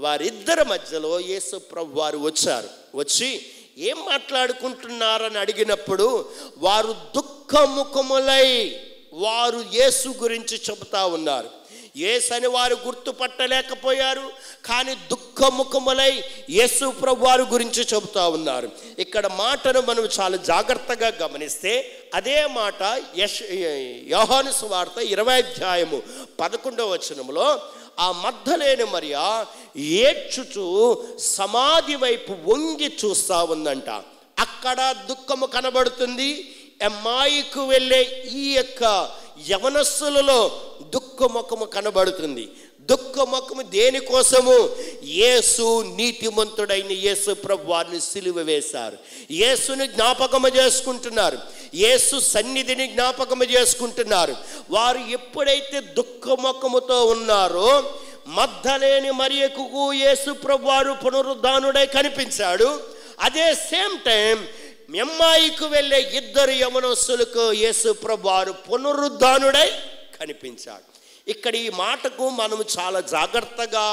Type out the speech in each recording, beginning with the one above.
వారిద్దరి మధ్యలో యేసు ప్రభు వారు వచ్చారు. వచ్చి ఏం మాట్లాడుకుంటున్నారని అడిగినప్పుడు వారు దుఃఖముఖములై వారు యేసు గురించి చెబుతా ఉన్నారు. యేసని వారు గుర్తుపట్టలేకపోయారు, కానీ దుఃఖముఖములై యేసు ప్రభు వారి గురించి చెబుతా ఉన్నారు. ఇక్కడ మాటను మనం చాలా జాగ్రత్తగా గమనిస్తే అదే మాట యోహాను సువార్త 20వ అధ్యాయము 11వ వచనంలో ఆ మగ్దలేనే మరియ ఏడ్చుచూ సమాధి వైపు వంగి చూస్తూ ఉందంట. అక్కడ దుఃఖము కనబడుతుంది. ఎమ్మాయికు వెళ్ళే ఈ యొక్క యవనస్సులలో దుఃఖముఖము కనబడుతుంది. దుఃఖముఖము దేనికోసము? యేసు నీతిమంతుడైన యేసు ప్రభు వారిని సిలువ వేశారు. యేసుని జ్ఞాపకము చేసుకుంటున్నారు, యేసు సన్నిధిని జ్ఞాపకము చేసుకుంటున్నారు. వారు ఎప్పుడైతే దుఃఖముఖముతో ఉన్నారో మగ్దలేనే మరియకు యేసు ప్రభు వారు పునరుద్ధానుడై కనిపించాడు. అదే సేమ్ టైం ఎమ్మాయికు వెళ్ళే ఇద్దరు యవనస్తులకు యేసు ప్రభు వారు పునరుద్ధానుడై కనిపించాడు. ఇక్కడ ఈ మాటకు మనం చాలా జాగ్రత్తగా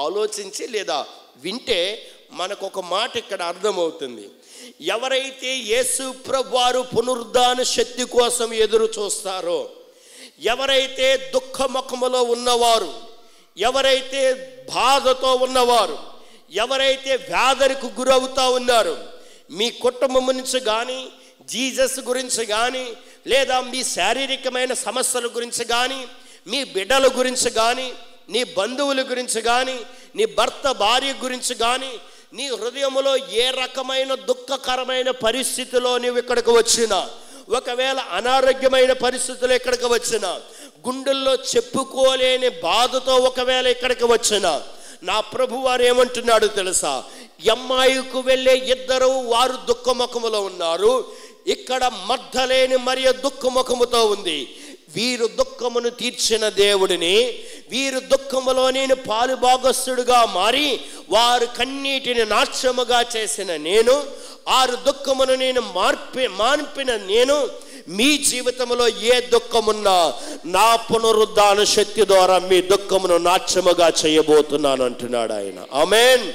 ఆలోచించి లేదా వింటే మనకు ఒక మాట ఇక్కడ అర్థమవుతుంది. ఎవరైతే యేసు ప్రభు వారు పునరుద్ధాన శక్తి కోసం ఎదురు చూస్తారో, ఎవరైతే దుఃఖముఖములో ఉన్నవారు, ఎవరైతే బాధతో ఉన్నవారు, ఎవరైతే వ్యాధికి గురవుతూ ఉన్నారు, మీ కుటుంబం నుంచి కానీ, జీసస్ గురించి కానీ, లేదా మీ శారీరకమైన సమస్యల గురించి కానీ, మీ బిడ్డల గురించి కానీ, నీ బంధువుల గురించి కానీ, నీ భర్త భార్య గురించి కానీ, నీ హృదయంలో ఏ రకమైన దుఃఖకరమైన పరిస్థితిలో నీవు ఇక్కడికి వచ్చినా, ఒకవేళ అనారోగ్యమైన పరిస్థితులు ఇక్కడికి వచ్చినా, గుండెల్లో చెప్పుకోలేని బాధతో ఒకవేళ ఇక్కడికి వచ్చినా, నా ప్రభు వారు ఏమంటున్నాడు తెలుసా? ఎమ్మాయికు వెళ్ళే ఇద్దరు వారు దుఃఖముఖములో ఉన్నారు. ఇక్కడ మగ్దలేనే మరియ దుఃఖముఖముతో ఉంది. వీరు దుఃఖమును తీర్చిన దేవుడిని, వీరు దుఃఖములో నేను పాలుభాగస్తుడుగా మారి వారు కన్నీటిని నాట్యముగా చేసిన నేను, వారు దుఃఖమును నేను మాన్పిన నేను, మీ జీవితంలో ఏ దుఃఖమున్నా నా పునరుద్ధాన శక్తి ద్వారా మీ దుఃఖమును నాట్యముగా చేయబోతున్నాను అంటున్నాడు ఆయన. ఆమేన్.